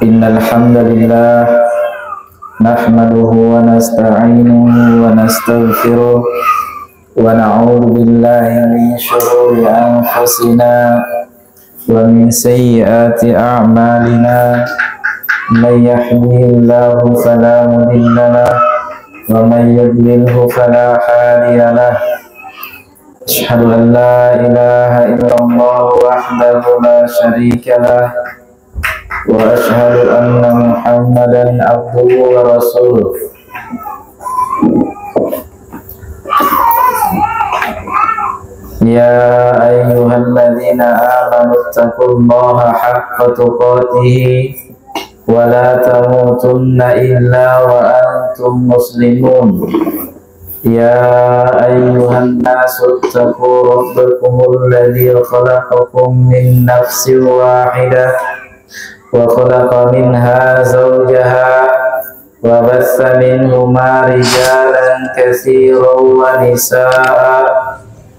Innal hamdalillah nahmaduhu wa nasta'inuhu wa nastaghfiruh wa na'udzu billahi min shururi anfusina wa min sayyiati a'malina. May yahdihillahu fala mudilla lahu wa may yudlilhu fala hadiya lahu. Asyhadu an la ilaha illallah wahdahu la syarika lahu wa asyhadu anna Muhammadan abduhu wa rasuluh. Ya ayyuhalladzina amanu taqullaha haqqa tuqatih wa la tamutunna illa wa antum muslimun. Ya ayyuhan nasu taqu rabbakumul ladzi khalaqakum min nafsin wahidah wa khalaqa minha zawjaha wa bassa minhuma rijalan katsiran wa nisaa'a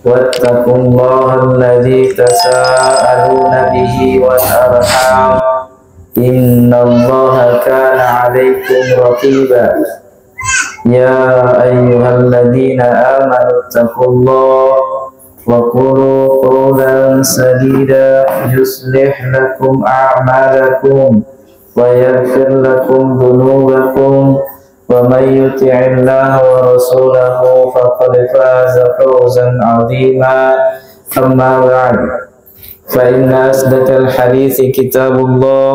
wattaqullaha alladzi tasaaluna bihi wal arham innallaha kana 'alaykum raqiba. Ya ayyuhalladzina amanu taqullaha وقولوا قولا سديدا يصلح لكم أعمالكم ويغفر لكم ذنوبكم ومن يطع الله ورسوله فقد فاز فوزا عظيما. أما بعد فإن أصدق الحديث كتاب الله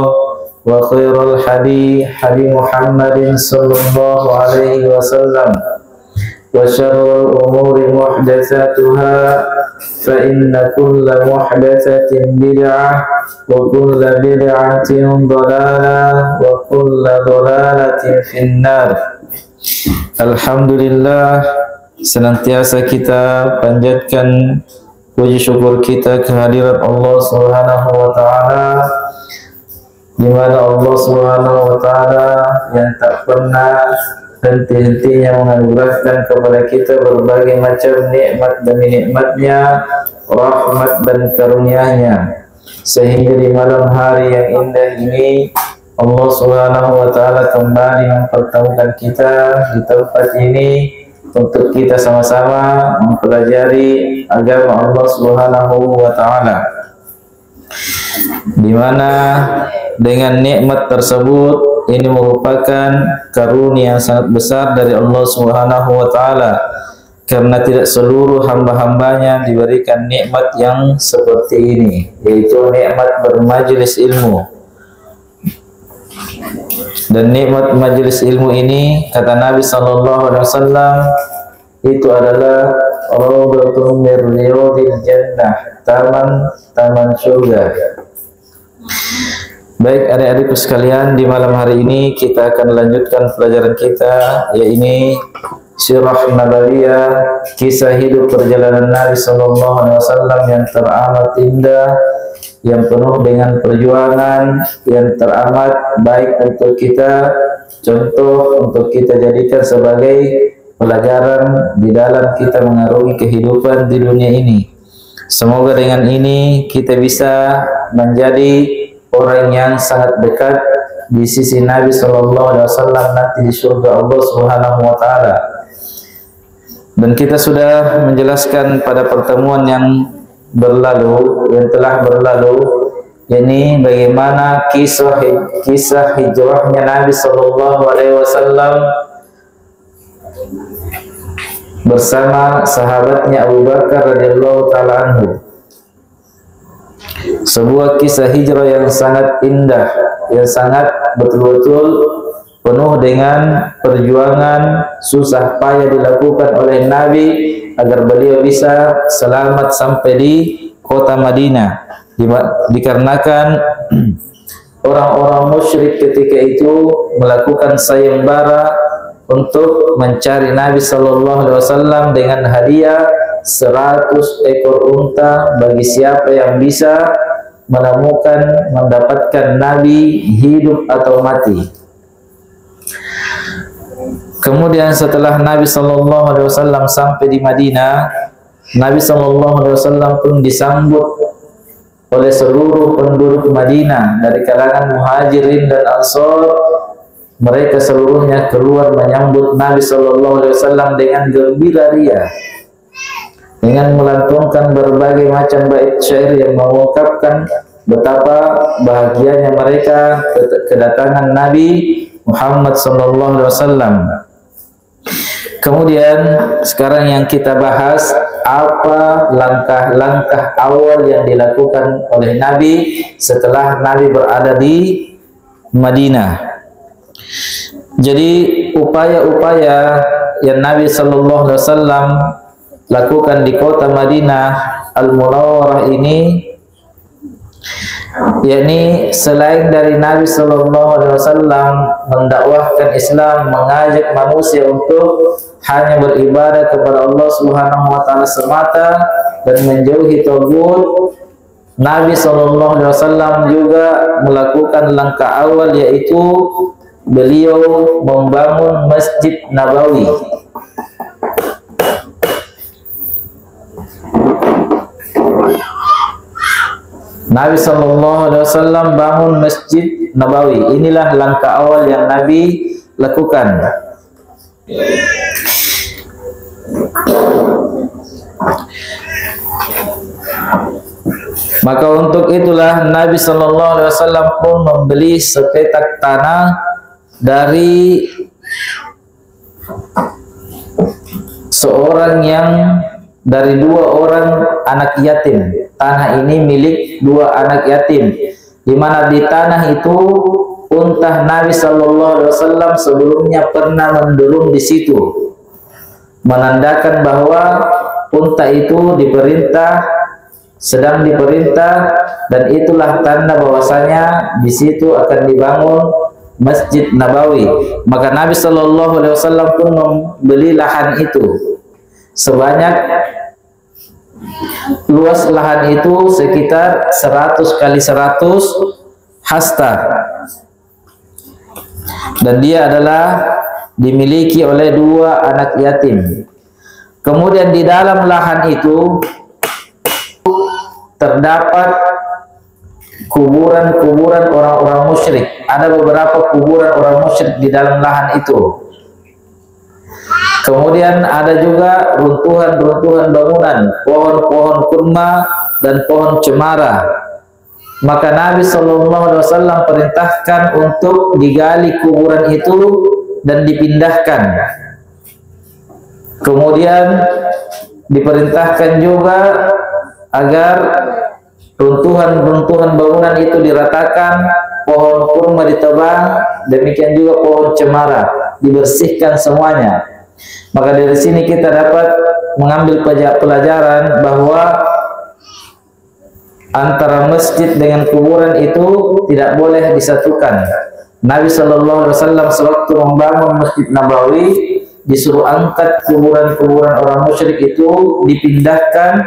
وخير الحديث حديث محمد صلى الله عليه وسلم وشر الأمور محدثاتها فإن كل محدثة بدعة وكل بدعة ضلالة وكل ضلالة في النار. Alhamdulillah, senantiasa kita panjatkan puji syukur kita kehadirat Allah Subhanahu wa taala, di mana Allah Subhanahu wa taala yang tak pernah henti-hentinya menganugerahkan kepada kita berbagai macam nikmat demi nikmatnya, rahmat dan karunia-Nya, sehingga di malam hari yang indah ini Allah Subhanahu wa taala kembali mempertemukan kita di tempat ini untuk kita sama-sama mempelajari agama Allah Subhanahu wa taala, di mana dengan nikmat tersebut ini merupakan karunia yang sangat besar dari Allah Subhanahu wa taala, karena tidak seluruh hamba-hambanya diberikan nikmat yang seperti ini, yaitu nikmat bermajelis ilmu. Dan nikmat majelis ilmu ini, kata Nabi sallallahu alaihi wasallam, itu adalah raudhatun min riyadil jannah, taman surga. Baik adik-adikku sekalian, di malam hari ini kita akan lanjutkan pelajaran kita, yaitu Sirah Nabawiyah, kisah hidup perjalanan Nabi sallallahu alaihi wasallam yang teramat indah, yang penuh dengan perjuangan, yang teramat baik untuk kita, contoh untuk kita jadikan sebagai pelajaran di dalam kita mengarungi kehidupan di dunia ini. Semoga dengan ini kita bisa menjadi orang yang sangat dekat di sisi Nabi sallallahu alaihi wasallam nanti di surga Allah Subhanahu wa taala. Dan kita sudah menjelaskan pada pertemuan yang telah berlalu, ini bagaimana kisah hijrahnya Nabi sallallahu alaihi wasallam bersama sahabatnya Abu Bakar radhiyallahu taala anhu. Sebuah kisah hijrah yang sangat indah, yang sangat betul-betul penuh dengan perjuangan, susah payah dilakukan oleh Nabi agar beliau bisa selamat sampai di kota Madinah. Dikarenakan orang-orang musyrik ketika itu melakukan sayembara untuk mencari Nabi sallallahu alaihi wasallam dengan hadiah 100 ekor unta bagi siapa yang bisa mendapatkan Nabi hidup atau mati. Kemudian setelah Nabi sallallahu alaihi wasallam sampai di Madinah, Nabi sallallahu alaihi wasallam pun disambut oleh seluruh penduduk Madinah dari kalangan Muhajirin dan Ansor. Mereka seluruhnya keluar menyambut Nabi Sallallahu Alaihi Wasallam dengan gembira ria, dengan melantunkan berbagai macam bait syair yang mengungkapkan betapa bahagianya mereka kedatangan Nabi Muhammad Sallallahu Alaihi Wasallam. Kemudian sekarang yang kita bahas, apa langkah-langkah awal yang dilakukan oleh Nabi setelah Nabi berada di Madinah. Jadi upaya-upaya yang Nabi Sallallahu Alaihi Wasallam lakukan di kota Madinah Al-Munawwarah ini, yakni selain dari Nabi Sallallahu Alaihi Wasallam mendakwahkan Islam, mengajak manusia untuk hanya beribadah kepada Allah Subhanahu Wa Taala semata dan menjauhi tagut, Nabi Sallallahu Alaihi Wasallam juga melakukan langkah awal, yaitu beliau membangun Masjid Nabawi. Nabi Sallallahu Alaihi Wasallam bangun Masjid Nabawi. Inilah langkah awal yang Nabi lakukan. Maka untuk itulah Nabi Sallallahu Alaihi Wasallam pun membeli sepetak tanah dari dari dua orang anak yatim. Tanah ini milik dua anak yatim, di mana di tanah itu unta Nabi Sallallahu Alaihi Wasallam sebelumnya pernah mendulum di situ, menandakan bahwa unta itu sedang diperintah, dan itulah tanda bahwasanya di situ akan dibangun Masjid Nabawi. Maka Nabi Sallallahu Alaihi Wasallam pun membeli lahan itu sebanyak, luas lahan itu sekitar 100 kali 100 hasta, dan dia adalah dimiliki oleh dua anak yatim. Kemudian di dalam lahan itu terdapat kuburan-kuburan orang-orang musyrik. Ada beberapa kuburan orang musyrik di dalam lahan itu. Kemudian ada juga runtuhan-runtuhan bangunan, pohon-pohon kurma dan pohon cemara. Maka Nabi Sallallahu Alaihi Wasallam perintahkan untuk digali kuburan itu dan dipindahkan. Kemudian diperintahkan juga agar runtuhan-runtuhan bangunan itu diratakan, pohon kurma ditebang, demikian juga pohon cemara dibersihkan semuanya. Maka dari sini kita dapat mengambil pelajaran bahwa antara masjid dengan kuburan itu tidak boleh disatukan. Nabi Sallallahu Alaihi Wasallam sewaktu membangun Masjid Nabawi disuruh angkat kuburan-kuburan orang musyrik itu, dipindahkan,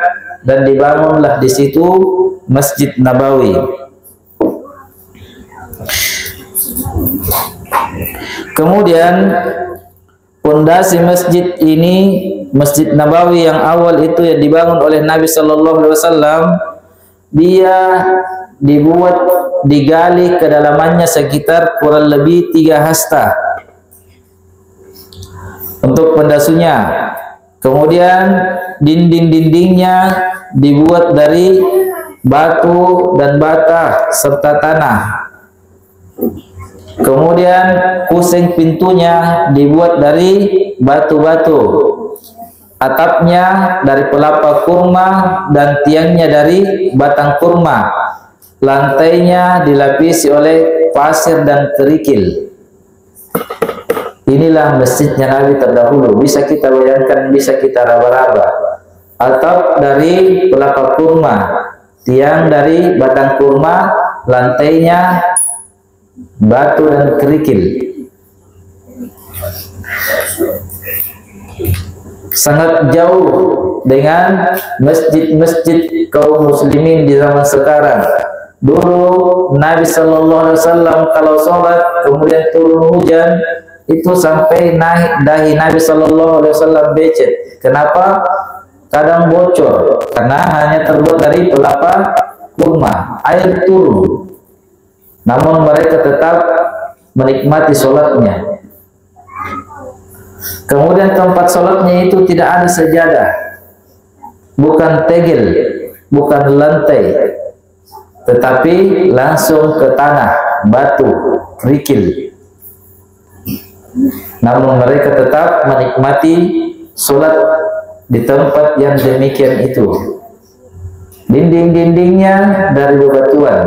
dan dibangunlah di situ Masjid Nabawi. Kemudian pondasi masjid ini, Masjid Nabawi yang awal itu yang dibangun oleh Nabi Sallallahu Alaihi Wasallam, dia digali kedalamannya sekitar kurang lebih 3 hasta untuk pondasinya. Kemudian dinding-dindingnya dibuat dari batu dan bata serta tanah. Kemudian kusing pintunya dibuat dari batu-batu, atapnya dari pelapa kurma dan tiangnya dari batang kurma. Lantainya dilapisi oleh pasir dan kerikil. Inilah masjidnya Nabi terdahulu. Bisa kita bayangkan, bisa kita raba-raba. Atap dari pelapa kurma, tiang dari batang kurma, lantainya batu dan kerikil. Sangat jauh dengan masjid-masjid kaum muslimin di zaman sekarang. Dulu Nabi Sallallahu Alaihi Wasallam kalau sholat kemudian turun hujan, itu sampai naik dahi Nabi Sallallahu Alaihi Wasallam becek. Kenapa? Kadang bocor karena hanya terbuat dari pelapa sempurna, air turun, namun mereka tetap menikmati sholatnya. Kemudian tempat sholatnya itu tidak ada sejadah, bukan tegel, bukan lantai, tetapi langsung ke tanah, batu, kerikil. Namun mereka tetap menikmati sholat di tempat yang demikian itu. Dinding-dindingnya dari bebatuan.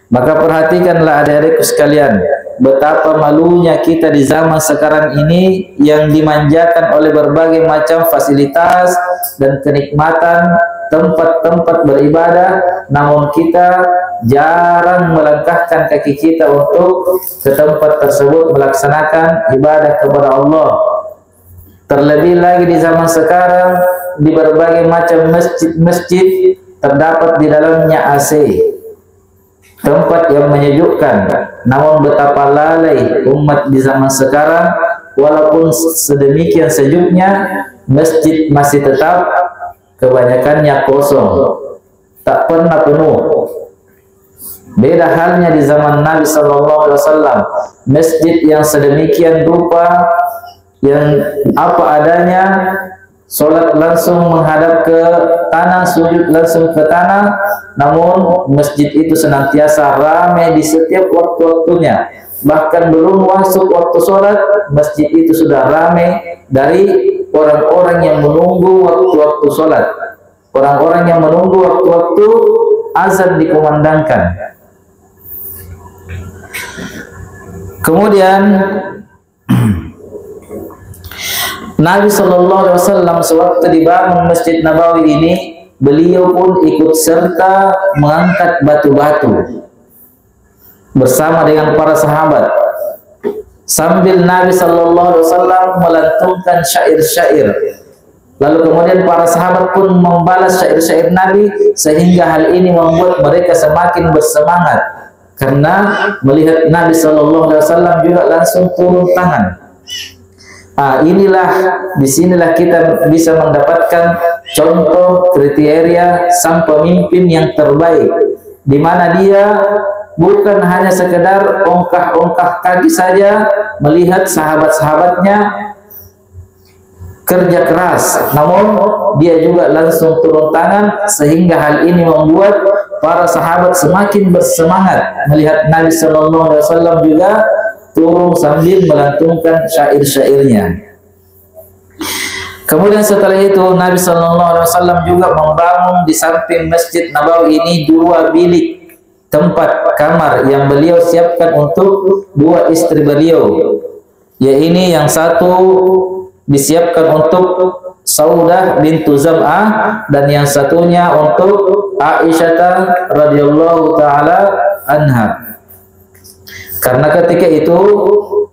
Maka perhatikanlah adik-adikku sekalian, betapa malunya kita di zaman sekarang ini yang dimanjakan oleh berbagai macam fasilitas dan kenikmatan tempat-tempat beribadah, namun kita jarang melangkahkan kaki kita untuk ke tempat tersebut melaksanakan ibadah kepada Allah. Terlebih lagi di zaman sekarang, di berbagai macam masjid-masjid terdapat di dalamnya AC, tempat yang menyejukkan. Namun betapa lalai umat di zaman sekarang, walaupun sedemikian sejuknya, masjid masih tetap kebanyakannya kosong, tak pernah penuh. Beda halnya di zaman Nabi SAW, masjid yang sedemikian rupa, yang apa adanya, sholat langsung menghadap ke tanah, sujud langsung ke tanah, namun masjid itu senantiasa ramai di setiap waktu-waktunya. Bahkan belum masuk waktu sholat, masjid itu sudah ramai dari orang-orang yang menunggu waktu-waktu sholat, orang-orang yang menunggu waktu-waktu azan dikumandangkan. Kemudian Nabi SAW sewaktu dibangun Masjid Nabawi ini, beliau pun ikut serta mengangkat batu-batu bersama dengan para sahabat, sambil Nabi SAW melantunkan syair-syair. Lalu kemudian para sahabat pun membalas syair-syair Nabi, sehingga hal ini membuat mereka semakin bersemangat karena melihat Nabi SAW juga langsung turun tangan. Disinilah kita bisa mendapatkan contoh kriteria sang pemimpin yang terbaik, di mana dia bukan hanya sekedar ongkah-ongkah kaki saja melihat sahabat-sahabatnya kerja keras, namun dia juga langsung turun tangan, sehingga hal ini membuat para sahabat semakin bersemangat melihat Nabi SAW juga turun sambil melantunkan syair-syairnya. Kemudian setelah itu Nabi SAW juga membangun di samping Masjid Nabawi ini 2 bilik tempat kamar yang beliau siapkan untuk 2 istri beliau. Yaitu yang satu disiapkan untuk Saudah bintu Zam'ah dan yang satunya untuk Aisyah radhiyallahu taala anha. Karena ketika itu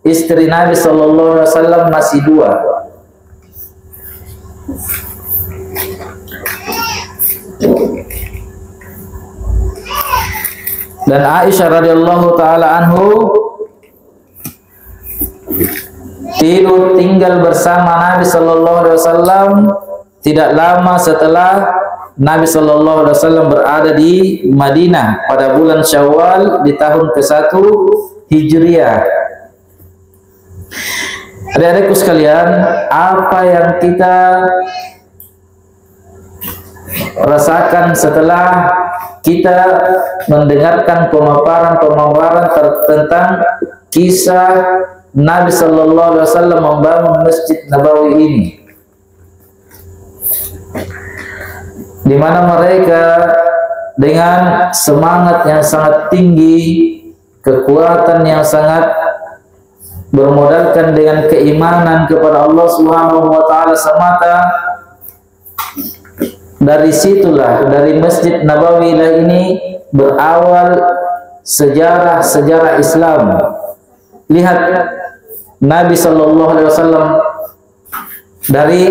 istri Nabi SAW masih 2. Dan Aisyah radhiyallahu taala anhu tinggal bersama Nabi SAW tidak lama setelah Nabi SAW berada di Madinah pada bulan Syawal di tahun ke-1 Hijriah. Adik-adikku sekalian, apa yang kita rasakan setelah kita mendengarkan pemaparan tentang kisah Nabi SAW membangun Masjid Nabawi ini, di mana mereka dengan semangat yang sangat tinggi, kekuatan yang sangat bermodalkan dengan keimanan kepada Allah Subhanahu wa taala semata. Dari situlah, dari Masjid Nabawi ini berawal sejarah Islam. Lihat Nabi SAW dari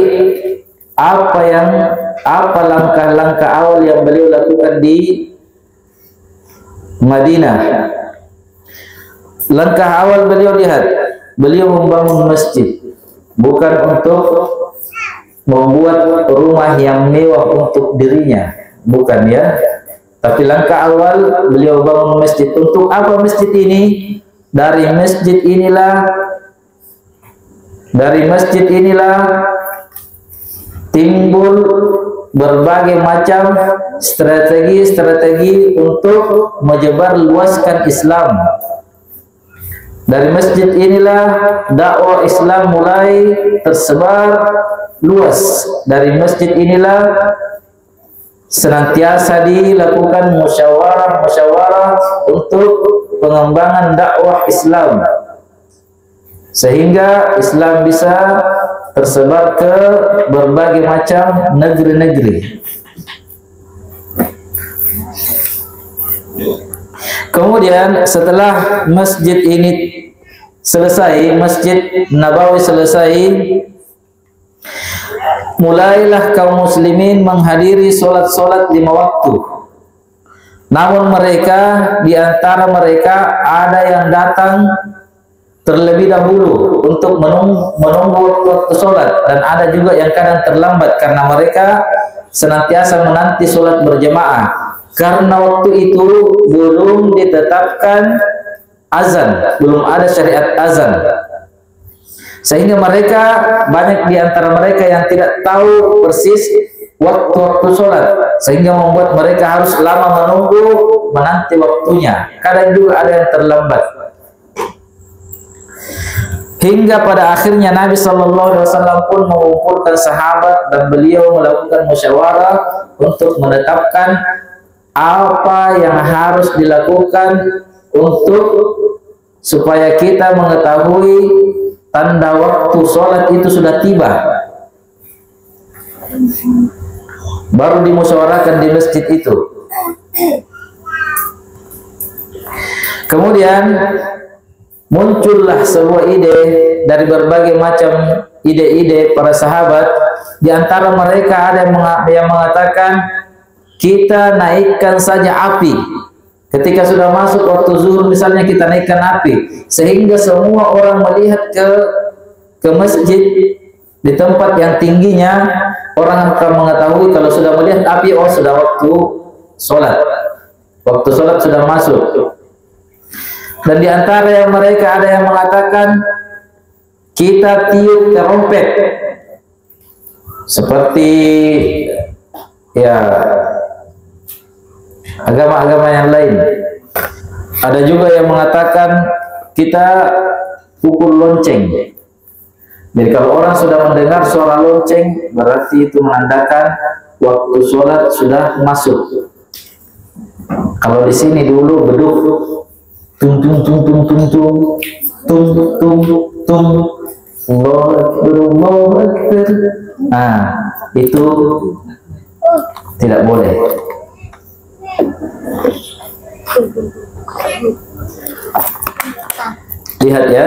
apa langkah-langkah awal yang beliau lakukan di Madinah. Langkah awal beliau, lihat, beliau membangun masjid bukan untuk membuat rumah yang mewah untuk dirinya, bukan ya, Tapi langkah awal beliau bangun masjid. Untuk apa masjid ini? Dari masjid inilah timbul berbagai macam strategi untuk menyebar luaskan Islam. Dari masjid inilah dakwah Islam mulai tersebar luas. Dari masjid inilah senantiasa dilakukan musyawarah untuk pengembangan dakwah Islam, sehingga Islam bisa tersebar ke berbagai macam negeri-negeri. Kemudian setelah masjid ini selesai, Masjid Nabawi selesai, mulailah kaum muslimin menghadiri solat-solat 5 waktu. Namun di antara mereka ada yang datang terlebih dahulu untuk menunggu waktu solat, dan ada juga yang kadang terlambat karena mereka senantiasa menanti solat berjamaah. Karena waktu itu belum ditetapkan azan, belum ada syariat azan, sehingga banyak di antara mereka yang tidak tahu persis waktu-waktu sholat, sehingga membuat mereka harus lama menanti waktunya. Kadang juga ada yang terlambat. Hingga pada akhirnya Nabi SAW pun mengumpulkan sahabat dan beliau melakukan musyawarah untuk menetapkan apa yang harus dilakukan supaya kita mengetahui tanda waktu sholat itu sudah tiba. Baru dimusyawarahkan di masjid itu. Kemudian muncullah sebuah ide dari berbagai macam ide-ide para sahabat. Di antara mereka ada yang mengatakan, kita naikkan saja api. Ketika sudah masuk waktu zuhur misalnya, kita naikkan api, sehingga semua orang melihat ke masjid di tempat yang tingginya. Orang akan mengetahui kalau sudah melihat api, oh sudah waktu sholat. Waktu sholat sudah masuk. Dan di antara yang mereka ada yang mengatakan, kita tiup terompet seperti ya agama-agama yang lain. Ada juga yang mengatakan kita pukul lonceng. Jadi kalau orang sudah mendengar suara lonceng, berarti itu menandakan waktu sholat sudah masuk. Kalau di sini dulu beduk tung tung tung tung tung tung tung tung tung, Allahu Akbar. Nah, itu tidak boleh. Lihat ya,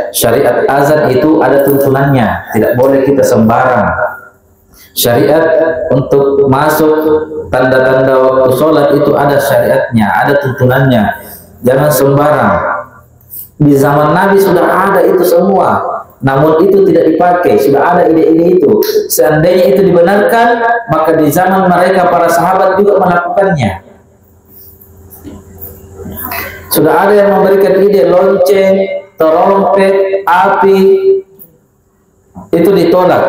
syariat azan itu ada tuntunannya, tidak boleh kita sembarang. Syariat untuk masuk tanda-tanda waktu sholat itu ada syariatnya, ada tuntunannya. Jangan sembarang. Di zaman Nabi sudah ada itu semua, namun itu tidak dipakai. Sudah ada ide-ide itu. Seandainya itu dibenarkan, maka di zaman mereka para sahabat juga melakukannya. Sudah ada yang memberikan ide lonceng, terompet, api, itu ditolak,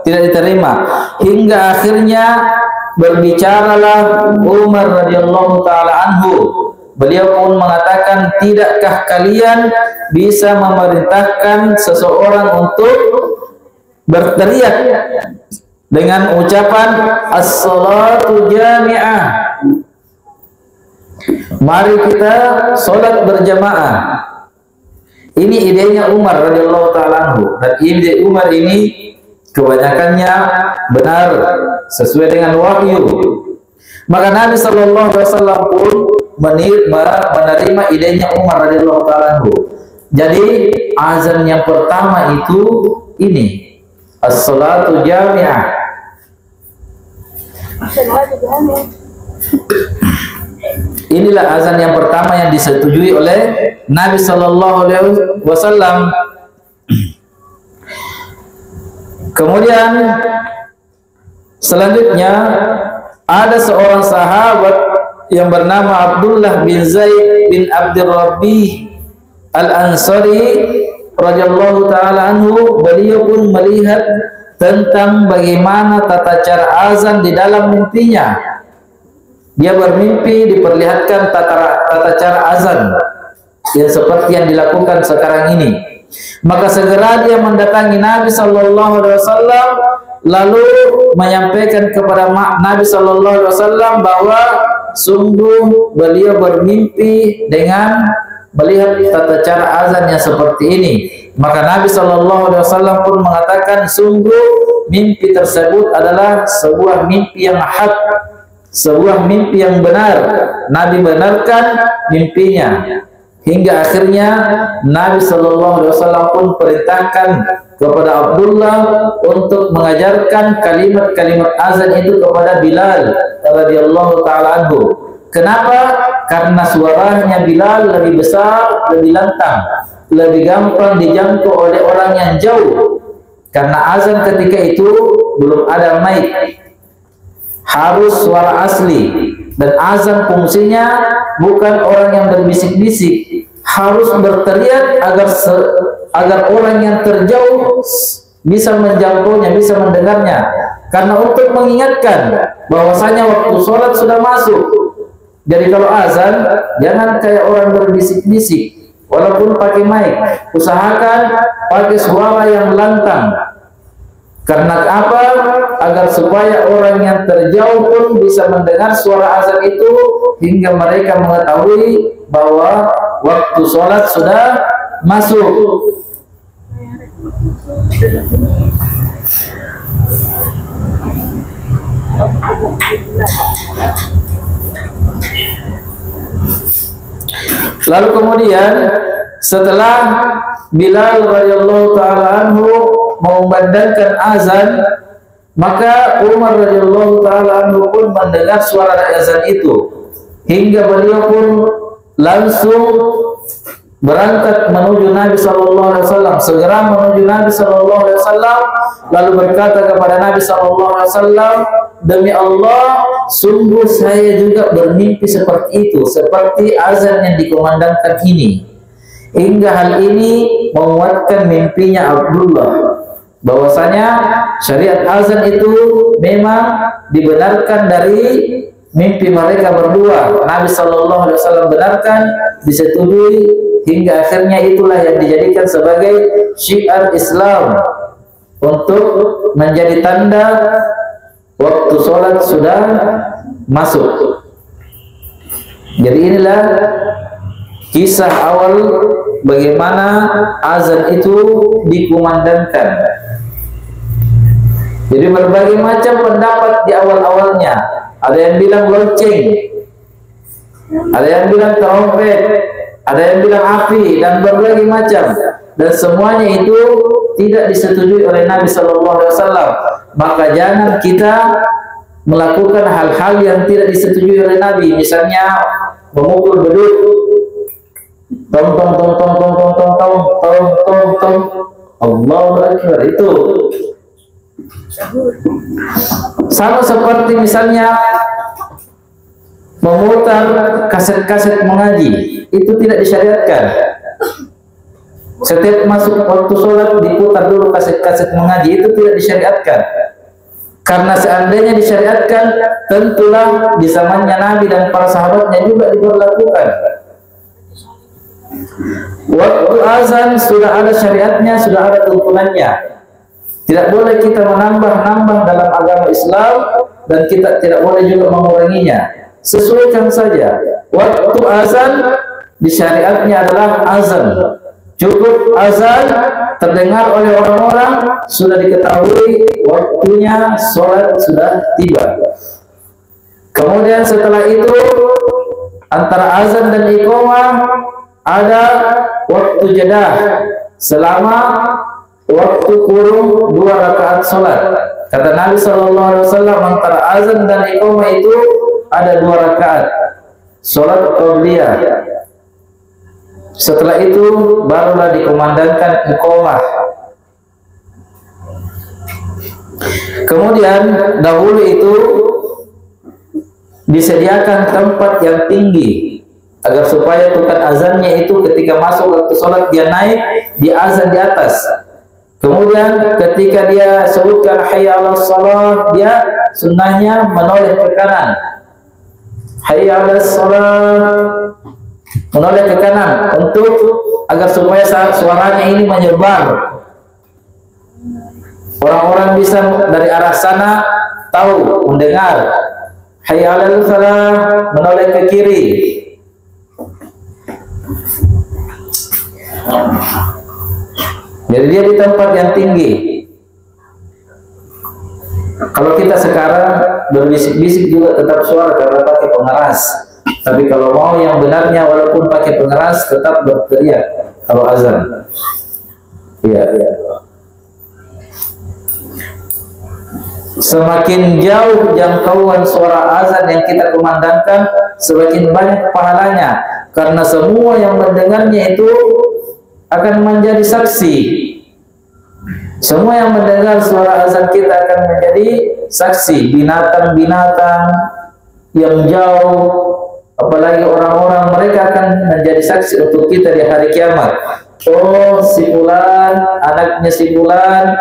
tidak diterima. Hingga akhirnya berbicaralah Umar radhiyallahu taala anhu. Beliau pun mengatakan, tidakkah kalian bisa memerintahkan seseorang untuk berteriak dengan ucapan as-salatu jami'ah, mari kita sholat berjamaah. Ini idenya Umar radhiyallahu taala anhu, dan ide Umar ini kebanyakannya benar sesuai dengan wahyu. Maka Nabi sallallahu alaihi wasallam pun menerima idenya Umar radhiyallahu taala anhu. Jadi azan yang pertama itu ini as-salatu jami'ah. Inilah azan yang pertama yang disetujui oleh Nabi sallallahu alaihi wasallam. Kemudian selanjutnya ada seorang sahabat yang bernama Abdullah bin Zaid bin Abdul Rabbi Al-Ansari radhiyallahu taala anhu, beliau pun melihat tentang bagaimana tata cara azan di dalam mimpinya. Dia bermimpi diperlihatkan tata cara azan yang seperti yang dilakukan sekarang ini. Maka segera dia mendatangi Nabi sallallahu alaihi wasallam, lalu menyampaikan kepada Nabi sallallahu alaihi wasallam bahwa sungguh beliau bermimpi dengan melihat tata cara azan yang seperti ini. Maka Nabi sallallahu alaihi wasallam pun mengatakan, sungguh mimpi tersebut adalah sebuah mimpi yang hak, sebuah mimpi yang benar. Nabi benarkan mimpinya. Hingga akhirnya Nabi sallallahu alaihi wasallam pun perintahkan kepada Abdullah untuk mengajarkan kalimat-kalimat azan itu kepada Bilal radhiyallahu taala anhu. Kenapa? Karena suaranya Bilal lebih besar, lebih lantang, lebih gampang dijangkau oleh orang yang jauh. Karena azan ketika itu belum ada mic, harus suara asli. Dan azan fungsinya bukan orang yang berbisik-bisik, harus berteriak agar orang yang terjauh bisa menjangkaunya, bisa mendengarnya. Karena untuk mengingatkan bahwasanya waktu sholat sudah masuk. Jadi kalau azan, jangan kayak orang berbisik-bisik, walaupun pakai mic, usahakan pakai suara yang lantang. Karena apa? Agar supaya orang yang terjauh pun bisa mendengar suara azan itu, hingga mereka mengetahui bahwa waktu sholat sudah masuk. Lalu kemudian setelah Bilal radhiyallahu taala anhu mengumandangkan azan, maka Umar radhiyallahu taala anhu pun mendengar suara azan itu, hingga beliau pun langsung berangkat menuju Nabi sallallahu alaihi wasallam, segera menuju Nabi sallallahu alaihi wasallam, lalu berkata kepada Nabi sallallahu alaihi wasallam, demi Allah, sungguh saya juga bermimpi seperti itu, seperti azan yang dikumandangkan ini. Hingga hal ini menguatkan mimpinya Abdullah, bahwasanya syariat azan itu memang dibenarkan dari mimpi mereka berdua. Nabi sallallahu alaihi wasallam benarkan, disetujui, hingga akhirnya itulah yang dijadikan sebagai syiar Islam untuk menjadi tanda waktu sholat sudah masuk. Jadi inilah kisah awal bagaimana azan itu dikumandangkan. Jadi berbagai macam pendapat di awal-awalnya. Ada yang bilang lonceng, ada yang bilang trompet, ada yang bilang api, dan berbagai macam. Dan semuanya itu tidak disetujui oleh Nabi sallallahu alaihi wasallam. Maka jangan kita melakukan hal-hal yang tidak disetujui oleh Nabi. Misalnya memukul beduk, tong tong tong tong tong tong tong tong tong tong tong, Allahu Akbar, itu sama seperti misalnya memutar kaset-kaset mengaji, itu tidak disyariatkan. Setiap masuk waktu sholat diputar dulu kaset-kaset mengaji, itu tidak disyariatkan. Karena seandainya disyariatkan, tentulah di zamannya Nabi dan para sahabatnya juga diberlakukan. Waktu azan sudah ada syariatnya, sudah ada tuntunannya. Tidak boleh kita menambah-nambah dalam agama Islam, dan kita tidak boleh juga menguranginya. Sesuaikan saja. Waktu azan di syariatnya adalah azan. Cukup azan terdengar oleh orang-orang, sudah diketahui waktunya sholat sudah tiba. Kemudian setelah itu antara azan dan iqamah ada waktu jeda selama waktu kurung 2 rakaat sholat. Kata Nabi SAW, antara azan dan iqamah itu ada 2 rakaat sholat qabliyah. Setelah itu barulah dikumandangkan iqamah. Kemudian dahulu itu disediakan tempat yang tinggi agar supaya tukang azannya itu ketika masuk waktu sholat dia naik, dia azan di atas. Kemudian ketika dia sebutkan hayya 'alas shalah, dia sunnahnya menoleh ke kanan. Hayya 'alas shalah, menoleh ke kanan untuk agar supaya suaranya ini menyebar. Orang-orang bisa dari arah sana tahu, mendengar. Hayya 'alal falah, menoleh ke kiri. Jadi dia di tempat yang tinggi. Kalau kita sekarang berbisik-bisik juga tetap suara karena pakai pengeras. Tapi kalau mau yang benarnya walaupun pakai pengeras tetap berteriak kalau azan. Iya. Semakin jauh jangkauan suara azan yang kita kumandangkan, semakin banyak pahalanya. Karena semua yang mendengarnya itu akan menjadi saksi. Semua yang mendengar suara azan kita akan menjadi saksi. Binatang-binatang yang jauh, apalagi orang-orang, mereka akan menjadi saksi untuk kita di hari kiamat. Oh, si fulan, anaknya si fulan,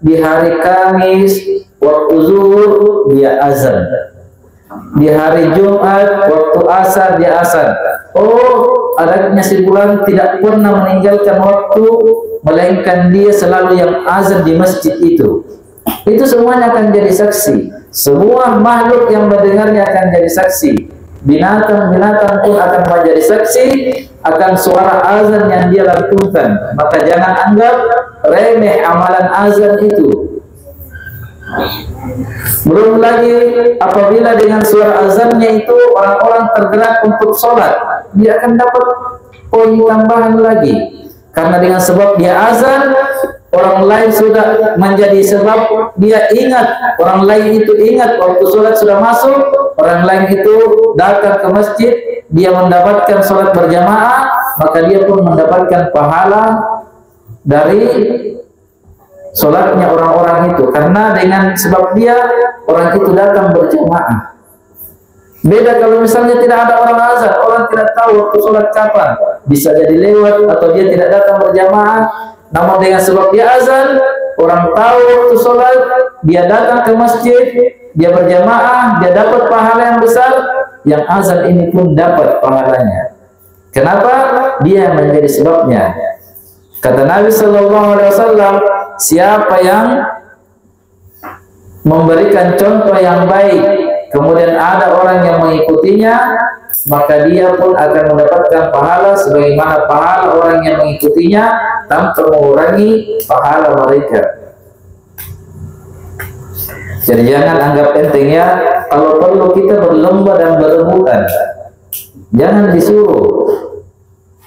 di hari Kamis waktu zuhur dia azan, di hari Jumat waktu asar dia azan. Oh, anaknya si fulan tidak pernah meninggalkan waktu, melainkan dia selalu yang azan di masjid itu. Itu semuanya akan jadi saksi. Semua makhluk yang mendengarnya akan jadi saksi. Binatang-binatang pun akan menjadi saksi akan suara azan yang dia lantunkan. Maka jangan anggap remeh amalan azan itu. Belum lagi apabila dengan suara azannya itu orang-orang tergerak untuk sholat, dia akan dapat poin tambahan lagi. Karena dengan sebab dia azan, orang lain sudah menjadi sebab dia ingat, orang lain itu ingat waktu sholat sudah masuk, orang lain itu datang ke masjid, dia mendapatkan sholat berjamaah, maka dia pun mendapatkan pahala dari sholatnya orang-orang itu. Karena dengan sebab dia, orang itu datang berjamaah. Beda kalau misalnya tidak ada orang azan, orang tidak tahu waktu sholat kapan, bisa jadi lewat atau dia tidak datang berjamaah. Namun dengan sebab dia azan, orang tahu waktu sholat, dia datang ke masjid, dia berjamaah, dia dapat pahala yang besar. Yang azan ini pun dapat pahalanya. Kenapa? Dia menjadi sebabnya. Kata Nabi SAW, siapa yang memberikan contoh yang baik, kemudian ada orang yang mengikutinya, maka dia pun akan mendapatkan pahala sebagaimana pahala orang yang mengikutinya tanpa mengurangi pahala mereka. Jadi jangan anggap enteng ya, kalau perlu kita berlomba dan berebutan. Jangan disuruh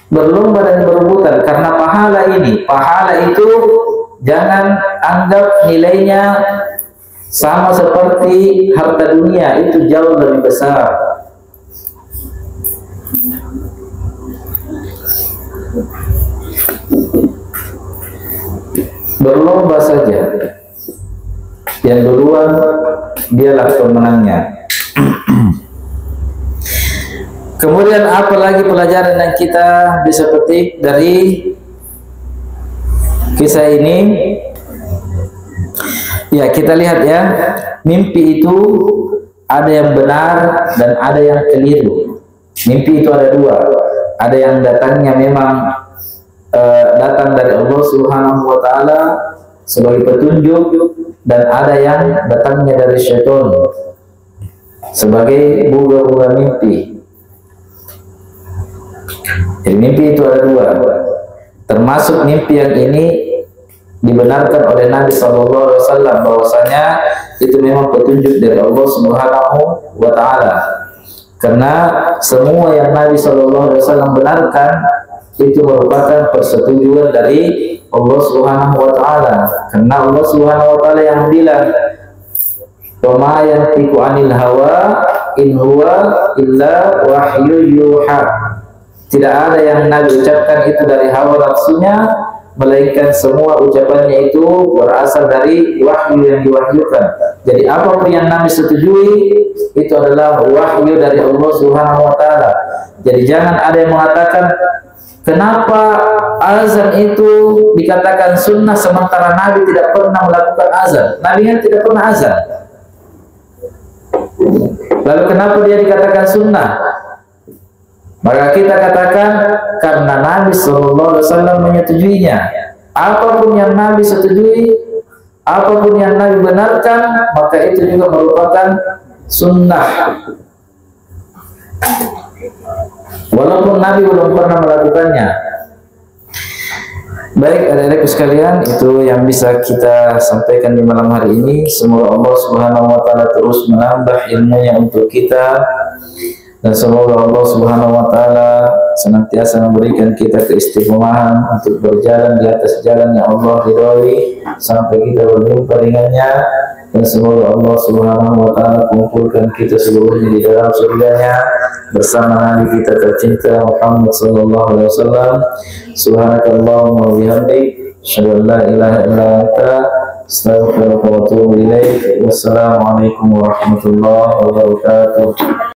berlomba dan berebutan, karena pahala ini, pahala itu jangan anggap nilainya sama seperti harta dunia, itu jauh lebih besar. Berlomba saja, yang duluan dialah pemenangnya. Kemudian apalagi pelajaran yang kita bisa petik dari kisah ini? Ya, kita lihat ya, mimpi itu ada yang benar dan ada yang keliru. Mimpi itu ada dua, ada yang datangnya memang datang dari Allah Subhanahu wa Ta'ala sebagai petunjuk, dan ada yang datangnya dari syaitan sebagai buga-buga mimpi. Jadi mimpi itu ada dua, termasuk mimpi yang ini dibenarkan oleh Nabi SAW bahwasanya itu memang petunjuk dari Allah Subhanahu wa Ta'ala. Karena semua yang Nabi SAW benarkan itu merupakan persetujuan dari Allah Subhanahu wa Ta'ala. Karena Allah Subhanahu wa Ta'ala yang bilang, "Wa ma yantiqu 'anil hawa in huwa illa wahyu yuha." Tidak ada yang Nabi ucapkan itu dari hawa nafsunya, melainkan semua ucapannya itu berasal dari wahyu yang diwahyukan. Jadi apapun yang Nabi setujui itu adalah wahyu dari Allah Subhanahu wa taala. Jadi jangan ada yang mengatakan kenapa azan itu dikatakan sunnah sementara Nabi tidak pernah melakukan azan. Nabi kan tidak pernah azan. Lalu kenapa dia dikatakan sunnah? Maka kita katakan karena Nabi SAW menyetujuinya. Apapun yang Nabi setujui, apapun yang Nabi benarkan, maka itu juga merupakan sunnah. Walaupun Nabi belum pernah melakukannya. Baik adik-adikku sekalian, itu yang bisa kita sampaikan di malam hari ini. Semoga Allah Subhanahu wa taala terus menambah ilmunya untuk kita, dan semoga Allah Subhanahu wa taala senantiasa memberikan kita keistiqomahan untuk berjalan di atas jalan yang Allah ridhoi sampai kita berjumpa dengannya. Dan semoga Allah Subhanahu wa taala kumpulkan kita seluruhnya di dalam surganya bersama Nabi kita tercinta Muhammad sallallahu alaihi wasallam. Subhanakallahumma wa bihamdik, asyhadu an la ilaha illa anta, astaghfiruka wa atubu ilaik. Wassalamualaikum warahmatullahi wabarakatuh.